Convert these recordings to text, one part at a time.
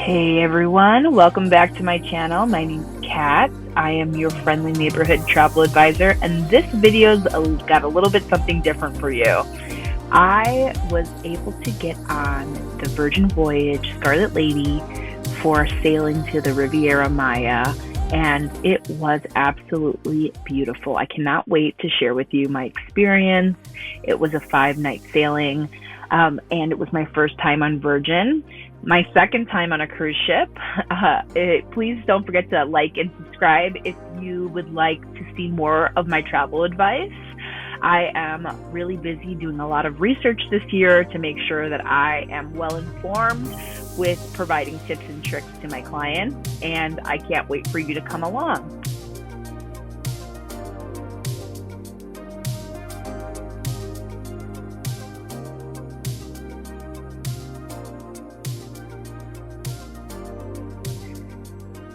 Hey everyone, welcome back to my channel. My name's Kat. I am your friendly neighborhood travel advisor, and this video's got a little bit something different for you. I was able to get on the Virgin Voyage Scarlet Lady for sailing to the Riviera Maya, and it was absolutely beautiful. I cannot wait to share with you my experience. It was a 5-night sailing, and it was my first time on Virgin. My second time on a cruise ship. Please don't forget to like and subscribe if you would like to see more of my travel advice. I am really busy doing a lot of research this year to make sure that I am well informed with providing tips and tricks to my clients, and I can't wait for you to come along.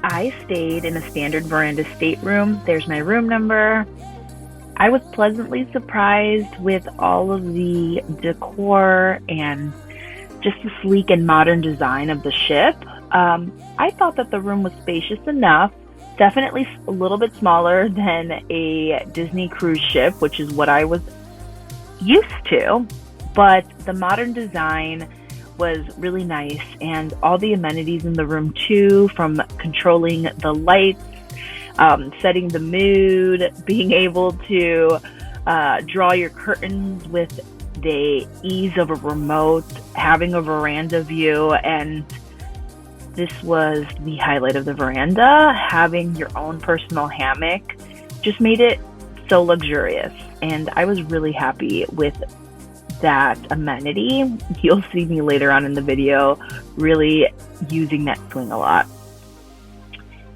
I stayed in a standard veranda stateroom. There's my room number. I was pleasantly surprised with all of the decor and just the sleek and modern design of the ship. I thought that the room was spacious enough, definitely a little bit smaller than a Disney cruise ship, which is what I was used to, but the modern design was really nice, and all the amenities in the room too, from controlling the lights, setting the mood, being able to draw your curtains with the ease of a remote, having a veranda view. And this was the highlight of the veranda. Having your own personal hammock just made it so luxurious, and I was really happy with that amenity. You'll see me later on in the video really using that swing a lot.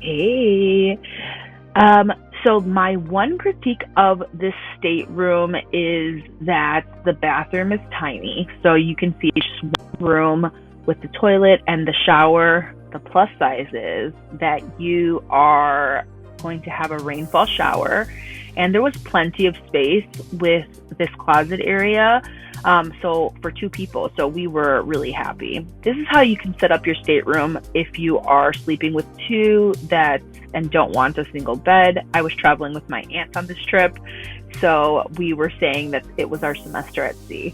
Hey, so my one critique of this stateroom is that the bathroom is tiny. So you can see just one room with the toilet and the shower. The plus size is that you are going to have a rainfall shower, and there was plenty of space with this closet area. So for 2 people, so we were really happy. This is how you can set up your stateroom if you are sleeping with 2 and don't want a single bed. I was traveling with my aunt on this trip, so we were saying that it was our semester at sea.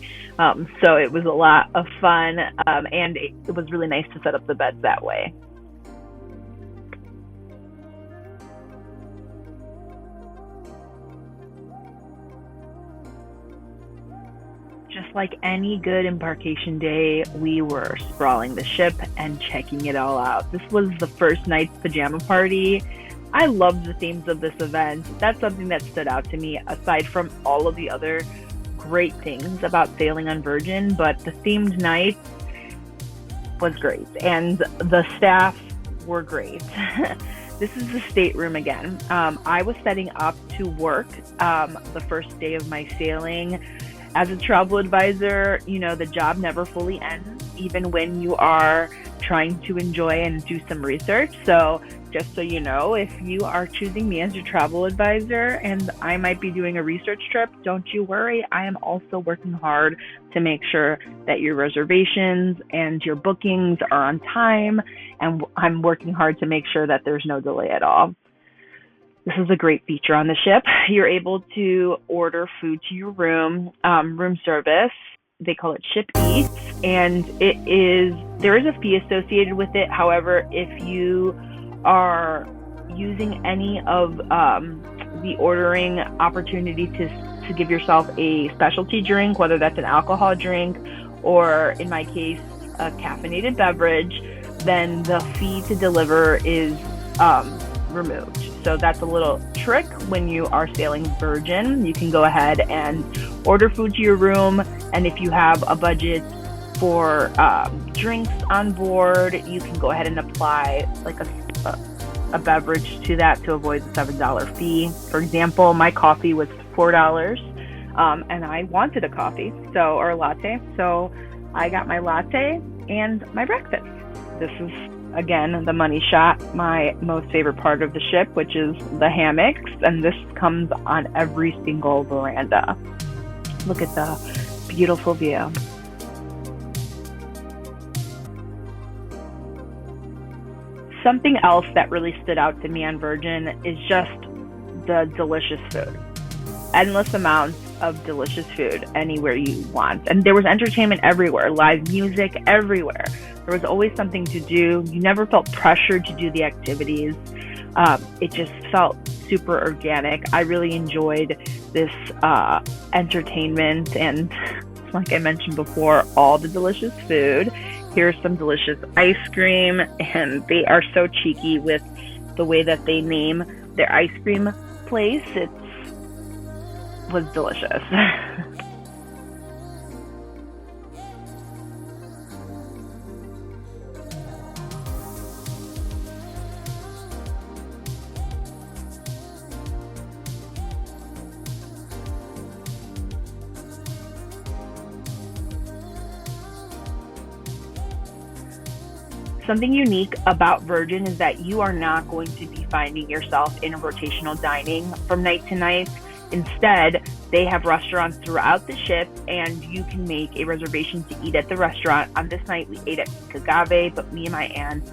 So it was a lot of fun, and it was really nice to set up the beds that way. Just like any good embarkation day, we were sprawling the ship and checking it all out. This was the first night's pajama party. I loved the themes of this event. That's something that stood out to me, aside from all of the other great things about sailing on Virgin, but the themed night was great, and the staff were great. This is the stateroom again. I was setting up to work the first day of my sailing. As a travel advisor, you know, the job never fully ends, even when you are trying to enjoy and do some research. So just so you know, if you are choosing me as your travel advisor and I might be doing a research trip, don't you worry. I am also working hard to make sure that your reservations and your bookings are on time, and I'm working hard to make sure that there's no delay at all. This is a great feature on the ship. You're able to order food to your room, room service. They call it Ship Eats, and there is a fee associated with it. However, if you are using any of the ordering opportunity to give yourself a specialty drink, whether that's an alcohol drink or, in my case, a caffeinated beverage, then the fee to deliver is removed. So that's a little trick when you are sailing Virgin. You can go ahead and order food to your room, and if you have a budget for drinks on board, you can go ahead and apply like a beverage to that to avoid the $7 fee. For example, my coffee was $4, and I wanted a coffee or a latte, so I got my latte and my breakfast. This is, again, the money shot, my most favorite part of the ship, which is the hammocks, and this comes on every single veranda. Look at the beautiful view. Something else that really stood out to me on Virgin is just the delicious food. Endless amounts of delicious food anywhere you want. And there was entertainment everywhere, live music everywhere. There was always something to do. You never felt pressured to do the activities. It just felt super organic. I really enjoyed this entertainment, and like I mentioned before, all the delicious food. Here's some delicious ice cream, and they are so cheeky with the way that they name their ice cream place. It was delicious. Something unique about Virgin is that you are not going to be finding yourself in a rotational dining from night to night. Instead, they have restaurants throughout the ship, and you can make a reservation to eat at the restaurant. On this night, we ate at Agave, but me and my aunt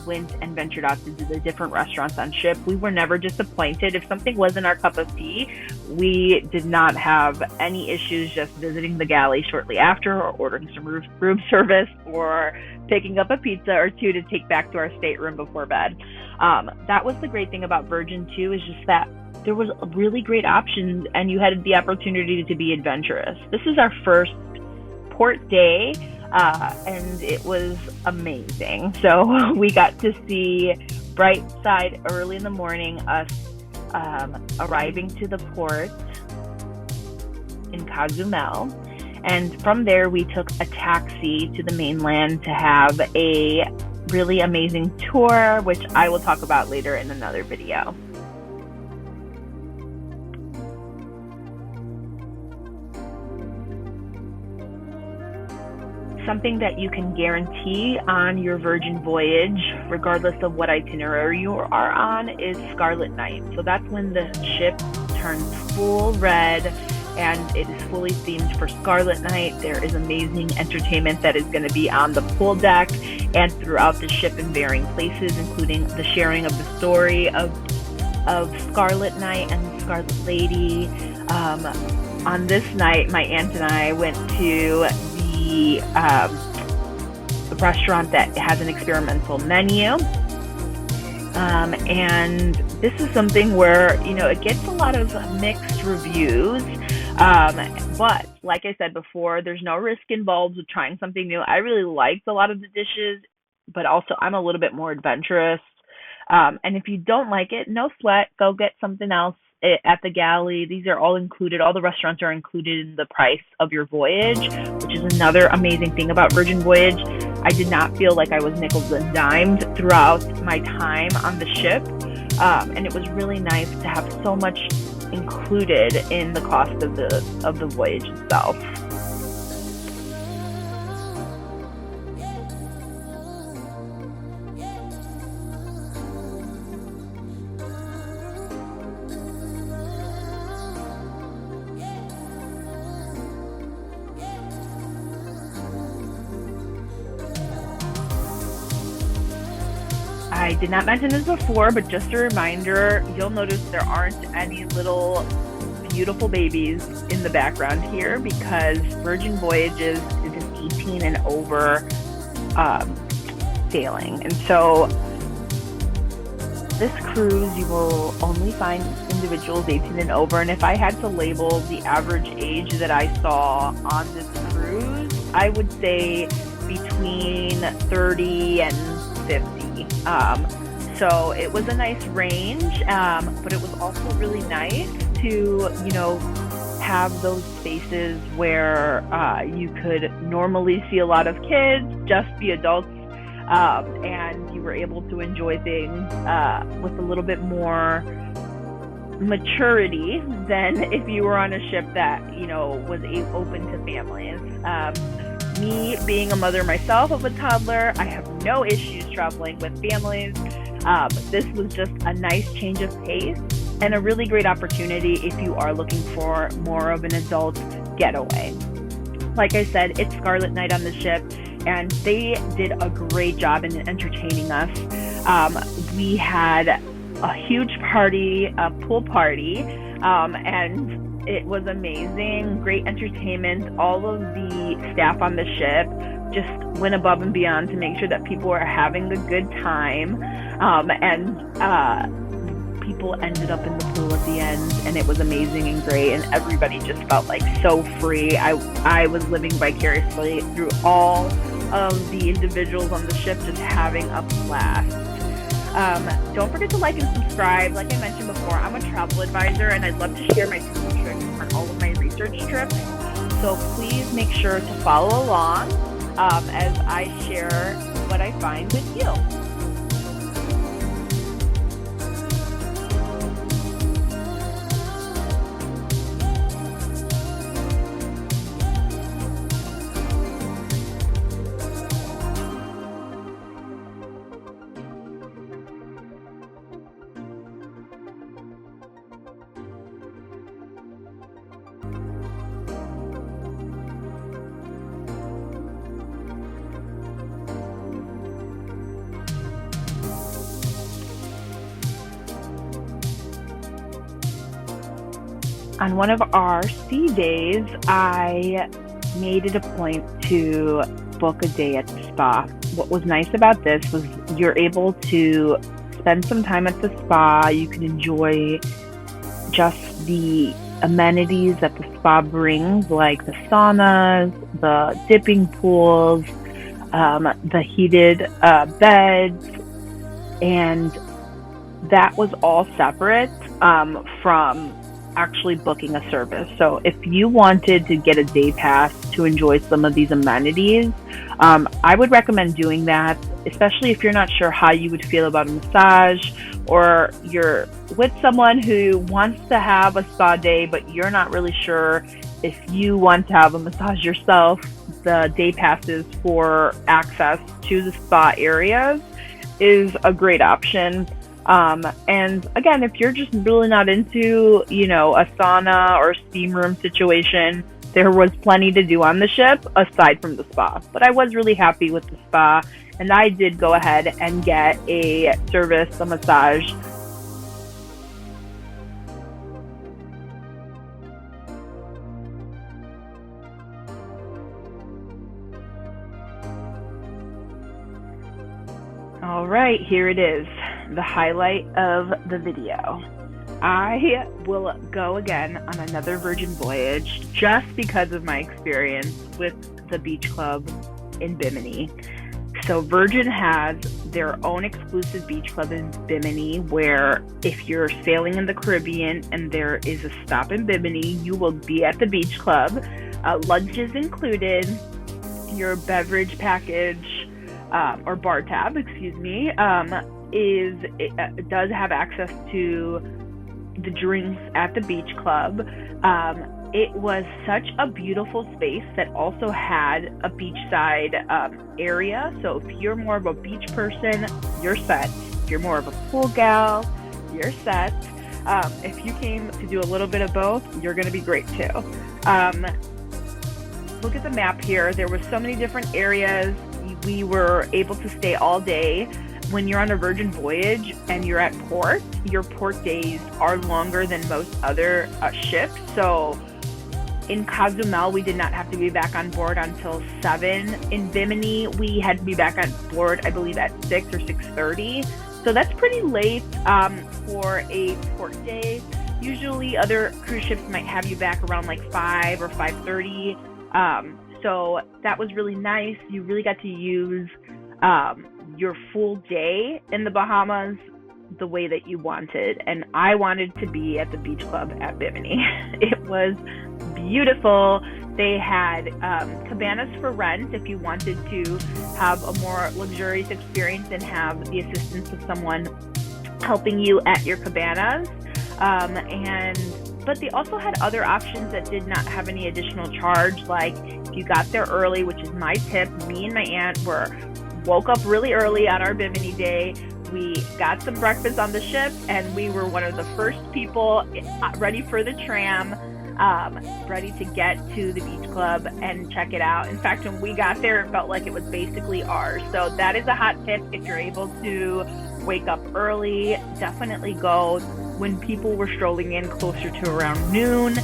went and ventured out to the different restaurants on ship. We were never disappointed. If something wasn't our cup of tea, we did not have any issues just visiting the galley shortly after, or ordering some room service, or picking up a pizza or two to take back to our stateroom before bed. That was the great thing about Virgin too, is just that there was really great options, and you had the opportunity to be adventurous. This is our first port day, and it was amazing. So we got to see bright side early in the morning, us arriving to the port in Cozumel. And from there, we took a taxi to the mainland to have a really amazing tour, which I will talk about later in another video. Something that you can guarantee on your Virgin voyage, regardless of what itinerary you are on, is Scarlet Night. So that's when the ship turns full red, and it is fully themed for Scarlet Night. There is amazing entertainment that is going to be on the pool deck and throughout the ship in varying places, including the sharing of the story of Scarlet Night and the Scarlet Lady. On this night, my aunt and I went to the restaurant that has an experimental menu. And this is something where, it gets a lot of mixed reviews. But like I said before, there's no risk involved with trying something new. I really liked a lot of the dishes, but also I'm a little bit more adventurous. And if you don't like it, no sweat, go get something else at the galley. These are all included. All the restaurants are included in the price of your voyage, which is another amazing thing about Virgin Voyage. I did not feel like I was nickels and dimed throughout my time on the ship. And it was really nice to have so much included in the cost of the voyage itself. I did not mention this before, but just a reminder, you'll notice there aren't any little beautiful babies in the background here, because Virgin Voyages is an 18 and over sailing. And so this cruise, you will only find individuals 18 and over. And if I had to label the average age that I saw on this cruise, I would say between 30 and 50. So it was a nice range, but it was also really nice to, have those spaces where you could normally see a lot of kids, just be adults, and you were able to enjoy things with a little bit more maturity than if you were on a ship that, was open to families. Me being a mother myself of a toddler, I have no issues traveling with families. This was just a nice change of pace and a really great opportunity if you are looking for more of an adult getaway. Like I said, it's Scarlet Night on the ship. and they did a great job in entertaining us. We had a huge party, a pool party, and it was amazing. Great entertainment. All of the staff on the ship just went above and beyond to make sure that people were having a good time, and people ended up in the pool at the end, and it was amazing and great, and everybody just felt like so free. I was living vicariously through all of the individuals on the ship, just having a blast. Don't forget to like and subscribe. Like I mentioned before, I'm a travel advisor, and I'd love to share my tips and tricks on all of my research trips. So please make sure to follow along as I share what I find with you. On one of our sea days, I made it a point to book a day at the spa. What was nice about this was you're able to spend some time at the spa. You can enjoy just the amenities that the spa brings, like the saunas, the dipping pools, the heated beds, and that was all separate from actually booking a service. So if you wanted to get a day pass to enjoy some of these amenities, I would recommend doing that, especially if you're not sure how you would feel about a massage, or you're with someone who wants to have a spa day, but you're not really sure if you want to have a massage yourself. The day passes for access to the spa areas is a great option. And again, if you're just really not into, a sauna or steam room situation, there was plenty to do on the ship aside from the spa. But I was really happy with the spa, and I did go ahead and get a service, a massage. All right, here it is, the highlight of the video. I will go again on another Virgin Voyage just because of my experience with the beach club in Bimini. So Virgin has their own exclusive beach club in Bimini, where if you're sailing in the Caribbean and there is a stop in Bimini, you will be at the beach club. Lunch is included. Your beverage package, or bar tab, does have access to the drinks at the beach club. It was such a beautiful space that also had a beachside area. So if you're more of a beach person, you're set. If you're more of a pool gal, you're set. If you came to do a little bit of both, you're going to be great too. Look at the map here. There were so many different areas. We were able to stay all day. When you're on a Virgin Voyage and you're at port, your port days are longer than most other ships. So in Cozumel, we did not have to be back on board until 7. In Bimini, we had to be back on board, I believe, at 6 or 6:30. So that's pretty late for a port day. Usually other cruise ships might have you back around like 5 or 5:30. So that was really nice. You really got to use your full day in the Bahamas the way that you wanted. And I wanted to be at the beach club at Bimini. It was beautiful. They had cabanas for rent if you wanted to have a more luxurious experience and have the assistance of someone helping you at your cabanas. But they also had other options that did not have any additional charge. Like if you got there early, which is my tip, me and my aunt woke up really early on our Bimini day. We got some breakfast on the ship, and we were one of the first people ready for the tram. ready to get to the beach club and check it out. In fact, when we got there, it felt like it was basically ours. So that is a hot tip. If you're able to wake up early, definitely go. When people were strolling in closer to around noon,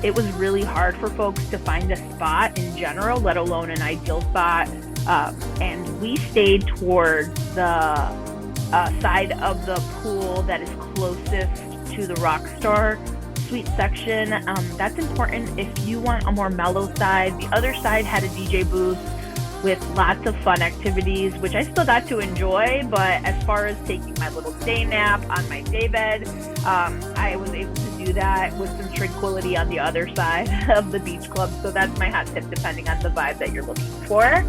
it was really hard for folks to find a spot in general, let alone an ideal spot. And we stayed towards the side of the pool that is closest to the Rockstar Suite section. That's important if you want a more mellow side. The other side had a DJ booth with lots of fun activities, which I still got to enjoy, but as far as taking my little day nap on my daybed, I was able to do that with some tranquility on the other side of the beach club. So that's my hot tip, depending on the vibe that you're looking for.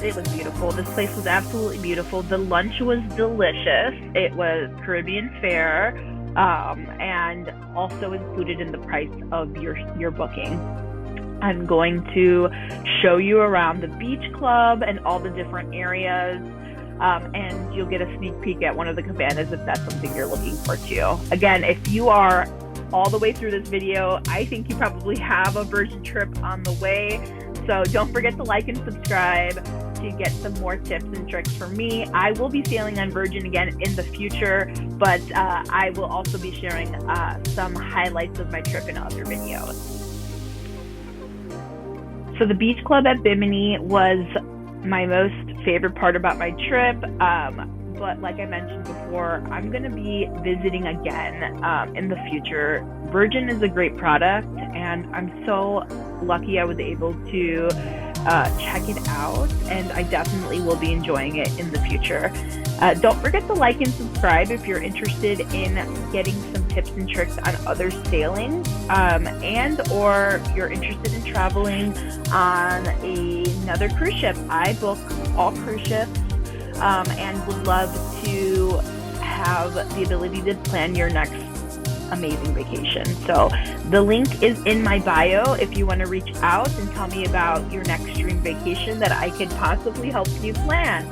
It was beautiful. This place was absolutely beautiful. The lunch was delicious. It was Caribbean fare, and also included in the price of your booking. I'm going to show you around the beach club and all the different areas, and you'll get a sneak peek at one of the cabanas if that's something you're looking for too. Again, if you are all the way through this video, I think you probably have a Virgin trip on the way. So don't forget to like and subscribe to get some more tips and tricks from me. I will be sailing on Virgin again in the future, but I will also be sharing some highlights of my trip in other videos. So the beach club at Bimini was my most favorite part about my trip. But like I mentioned before, I'm going to be visiting again in the future. Virgin is a great product, and I'm so lucky I was able to check it out, and I definitely will be enjoying it in the future. Don't forget to like and subscribe if you're interested in getting some tips and tricks on other sailings, and or you're interested in traveling on another cruise ship. I book all cruise ships, and would love to have the ability to plan your next amazing vacation. So the link is in my bio if you want to reach out and tell me about your next dream vacation that I could possibly help you plan.